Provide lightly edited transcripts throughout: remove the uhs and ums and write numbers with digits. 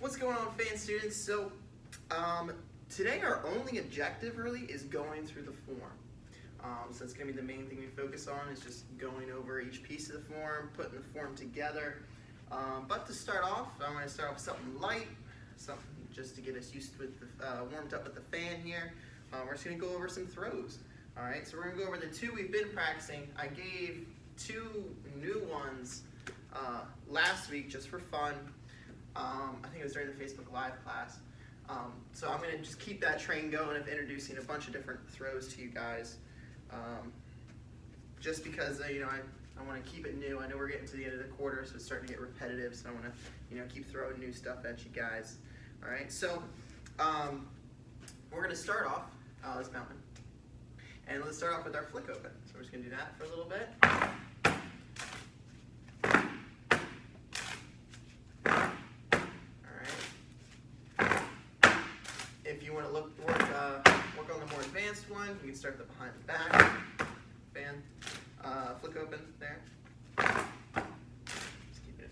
What's going on, fan students? So today our only objective really is going through the form. So that's going to be the main thing we focus on, is just going over each piece of the form, putting the form together. But to start off, I'm going to start off with something light, something just to get us used with warmed up with the fan here. We're just going to go over some throws. All right, so we're going to go over the two we've been practicing. I gave two new ones last week just for fun. I think it was during the Facebook Live class. So I'm going to just keep that train going of introducing a bunch of different throws to you guys. Just because I want to keep it new. I know we're getting to the end of the quarter, so it's starting to get repetitive. So I want to keep throwing new stuff at you guys. All right. So we're going to start off this mountain, and let's start off with our flick open. So we're just going to do that for a little bit. If you want to work on the more advanced one, you can start the behind the back fan, flick open there. Just keep it.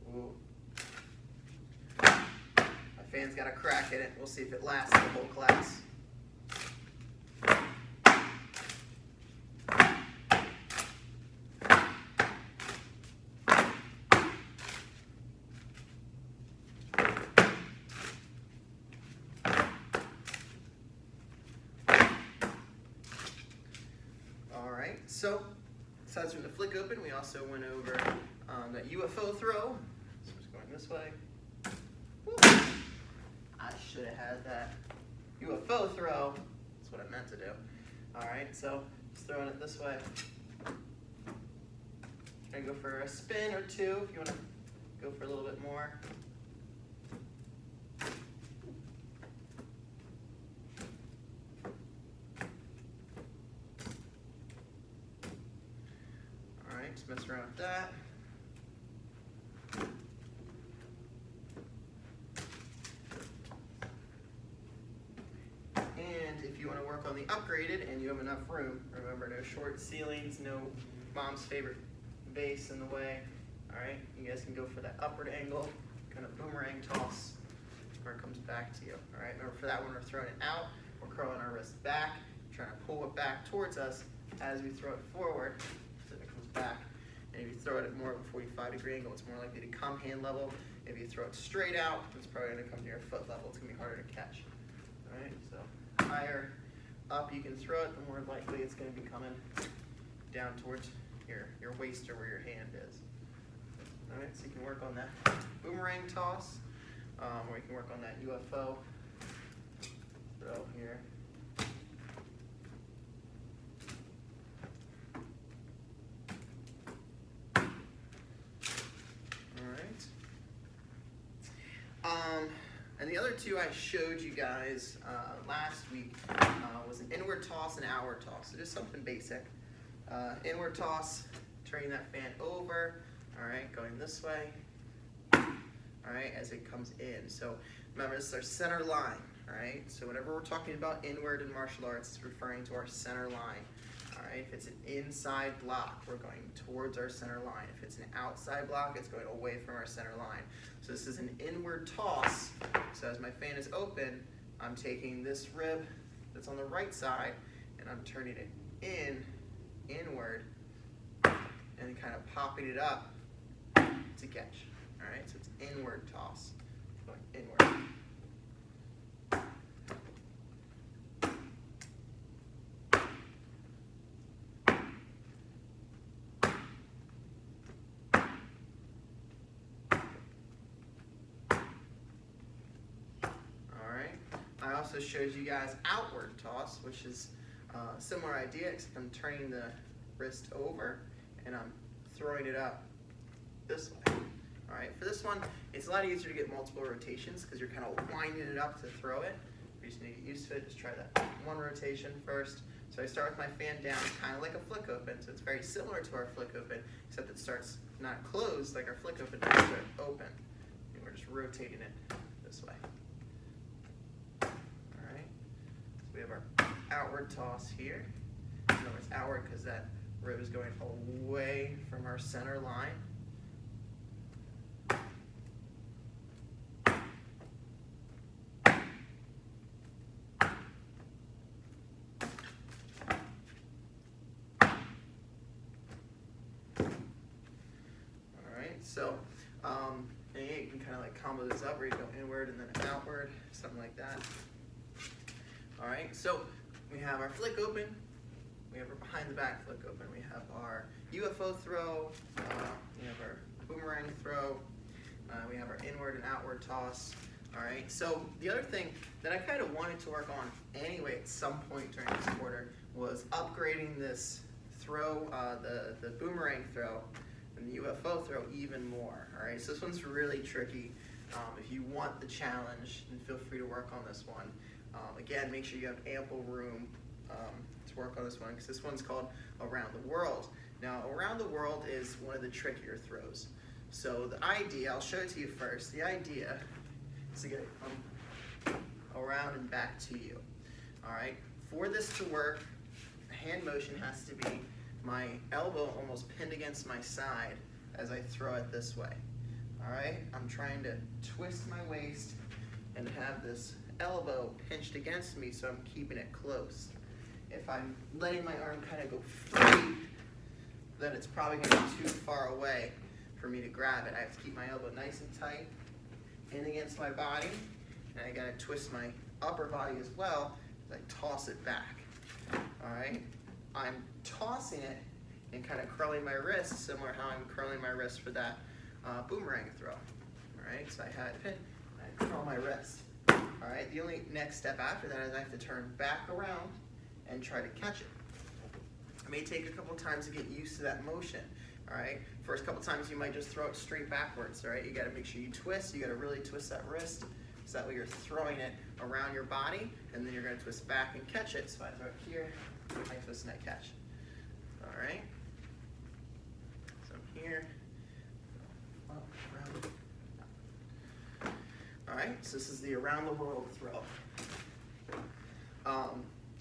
Ooh. My fan's got a crack in it. We'll see if it lasts the whole class. So, aside from the flick open, we also went over that UFO throw. So just going this way. Woo. I should have had that UFO throw. That's what I meant to do. All right, so just throwing it this way. Try to go for a spin or two if you want to go for a little bit more. Just mess around with that. And if you want to work on the upgraded and you have enough room, remember, no short ceilings, no mom's favorite vase in the way. All right, you guys can go for that upward angle, kind of boomerang toss where it comes back to you. All right, remember, for that one, we're throwing it out, we're curling our wrist back, trying to pull it back towards us as we throw it forward so it comes back. And if you throw it at more of a 45-degree angle, it's more likely to come hand level. If you throw it straight out, it's probably going to come to your foot level. It's going to be harder to catch. All right, so higher up you can throw it, the more likely it's going to be coming down towards your waist or where your hand is. All right, so you can work on that boomerang toss, or you can work on that UFO throw here. And the other two I showed you guys last week was an inward toss and outward toss. So just something basic. Inward toss, turning that fan over, all right, going this way, all right, as it comes in. So remember, this is our center line, all right? So whenever we're talking about inward in martial arts, it's referring to our center line. All right, if it's an inside block, we're going towards our center line. If it's an outside block, it's going away from our center line. So this is an inward toss. So as my fan is open, I'm taking this rib that's on the right side and I'm turning it inward, and kind of popping it up to catch. All right, so it's inward toss, going inward. I also showed you guys outward toss, which is a similar idea, except I'm turning the wrist over and I'm throwing it up this way. All right, for this one, it's a lot easier to get multiple rotations because you're kind of winding it up to throw it. You just need to get used to it. Just try that one rotation first. So I start with my fan down, kind of like a flick open. So it's very similar to our flick open, except it starts not closed like our flick open, but it starts open. And we're just rotating it this way. All right. So we have have our outward toss here. Remember, it's outward because that rib is going away from our center line. So, and you can kind of like combo this up where you go inward and then outward, something like that. All right, so we have our flick open, we have our behind the back flick open, we have our UFO throw, we have our boomerang throw, we have our inward and outward toss. All right, so the other thing that I kind of wanted to work on anyway at some point during this quarter was upgrading this throw, the boomerang throw, and the UFO throw even more. All right, so this one's really tricky. If you want the challenge, then feel free to work on this one. Again, make sure you have ample room to work on this one, because this one's called Around the World. Now, Around the World is one of the trickier throws. So the idea, I'll show it to you first. The idea is to get it around and back to you. All right, for this to work, the hand motion has to be my elbow almost pinned against my side as I throw it this way. All right, I'm trying to twist my waist and have this elbow pinched against me, so I'm keeping it close. If I'm letting my arm kind of go free, then it's probably going to be too far away for me to grab it. I have to keep my elbow nice and tight in against my body, and I got to twist my upper body as well as I toss it back. All right, I'm tossing it and kind of curling my wrist, similar how I'm curling my wrist for that boomerang throw. All right, so I had it pinned, I curl my wrist. All right, the only next step after that is I have to turn back around and try to catch it. It may take a couple times to get used to that motion. All right, first couple times you might just throw it straight backwards. All right, you got to make sure you twist. You got to really twist that wrist, so that way you're throwing it around your body, and then you're going to twist back and catch it. So I throw it here, I twist and I catch. All right, so I'm here. All right, so this is the around the world throw.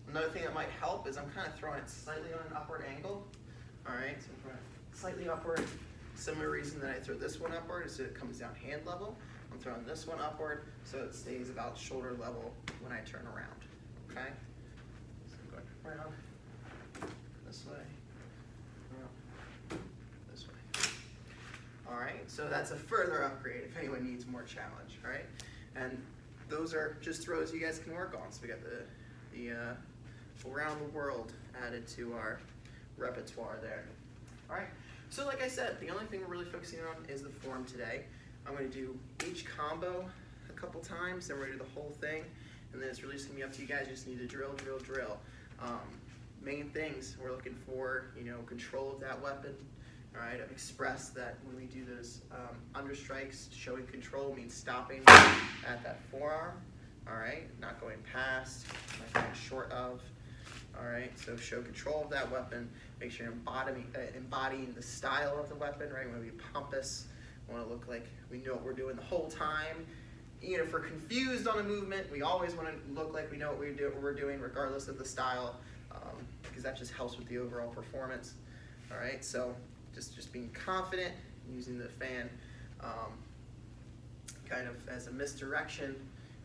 Another thing that might help is I'm kind of throwing it slightly on an upward angle. All right, so I'm throwing it slightly upward. Similar reason that I throw this one upward is so it comes down hand level. I'm throwing this one upward so it stays about shoulder level when I turn around. Okay, so I'm going around this way, around this way. All right, so that's a further upgrade if anyone needs more challenge. All right, and those are just throws you guys can work on. So we got the around the world added to our repertoire there. All right, so like I said, the only thing we're really focusing on is the form today. I'm going to do each combo a couple times, then we're going to do the whole thing, and then it's really just going to be up to you guys. You just need to drill, drill, drill. Main things we're looking for, control of that weapon. All right, I've expressed that when we do those understrikes, showing control means stopping at that forearm. All right, not going past, not going short of. All right, so show control of that weapon. Make sure you're embodying the style of the weapon, right? When we pompous, we want to look like we know what we're doing the whole time. If we're confused on a movement, we always want to look like we know what we're doing, regardless of the style, because that just helps with the overall performance. All right, so just being confident, using the fan kind of as a misdirection,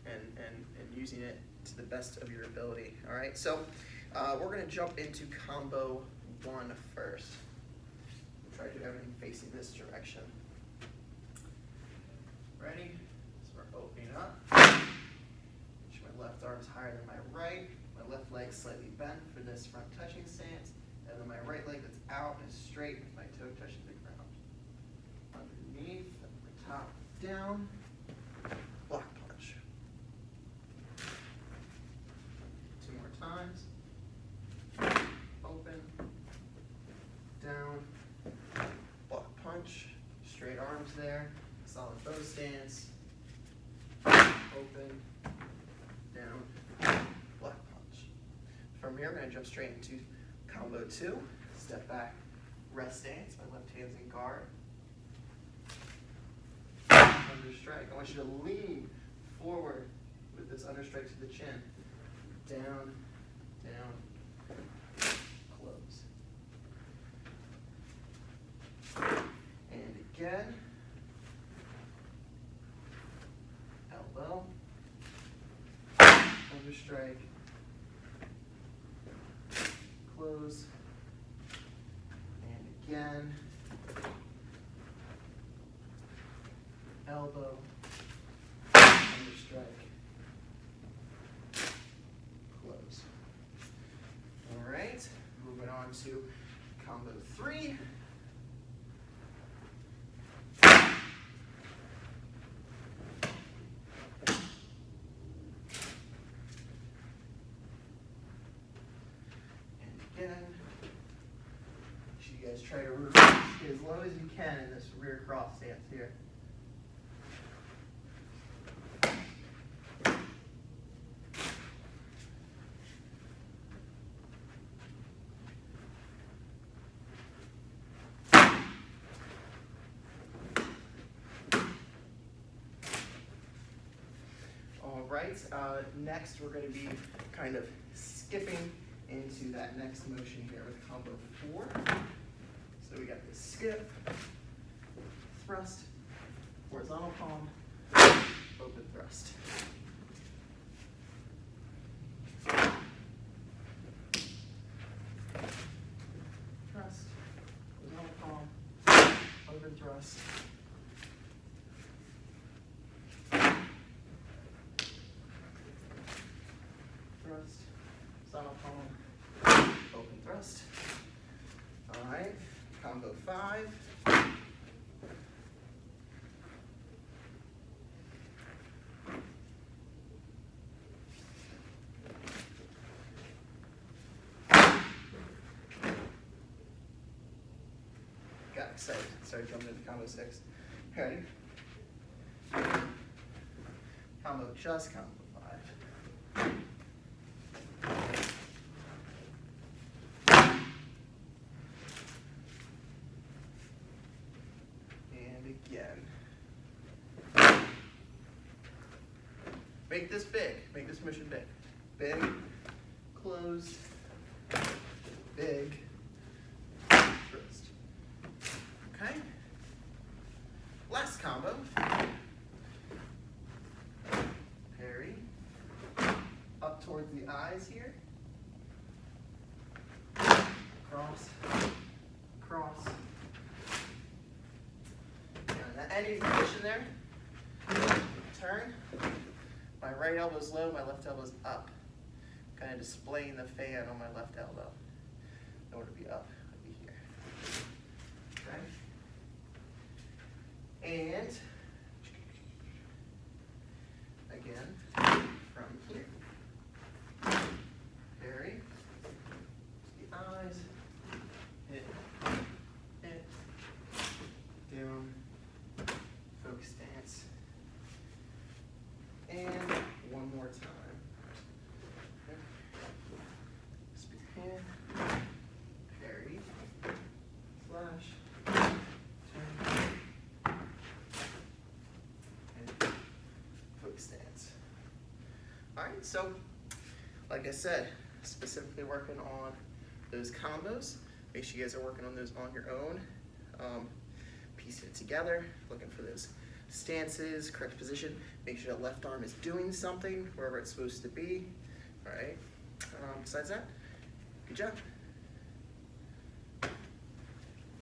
and using it to the best of your ability. All right, so we're going to jump into combo 1 first. We'll try to do everything facing this direction. Ready? So we're opening up. Make sure my left arm's higher than my right. My left leg slightly bent for this front touching stance. And then my right leg that's out is straight with my toe touching the ground. Underneath, my top down. Block punch. 2 more times. Open, down, block punch, straight arms there, solid bow stance, open, down, block punch. From here, I'm going to jump straight into combo 2, step back, rest stance, my left hand's in guard. Understrike, I want you to lean forward with this understrike to the chin, down, down, close. And again, elbow, under strike, close, and again, elbow, under strike, close. All right, moving on to combo 3. And again, make sure you guys try to stay as low as you can in this rear cross stance here. All right, next we're going to be kind of skipping into that next motion here with combo 4. So we got the skip, thrust, horizontal palm, open thrust. Thrust, horizontal palm, open thrust. Thrust, horizontal palm, open thrust. All right, combo 5. Got excited, started jumping into combo 6. Ready? Combo just combo 5. Again. Make this big. Make this motion big. Big, close, big, twist. Okay? Last combo. Parry. Up towards the eyes here. Cross, cross. Any position there, turn, my right elbow's low, my left elbow's up. Kind of displaying the fan on my left elbow. In order to be up, I'd be here. Okay? And, again, from here, parry, the eyes, hit, down, focus stance, and one more time. Okay. Speed hand, parry, slash, turn, and focus stance. All right, so like I said, specifically working on those combos. Make sure you guys are working on those on your own. Piecing it together, looking for those stances, correct position. Make sure that left arm is doing something wherever it's supposed to be. All right. Besides that, good job.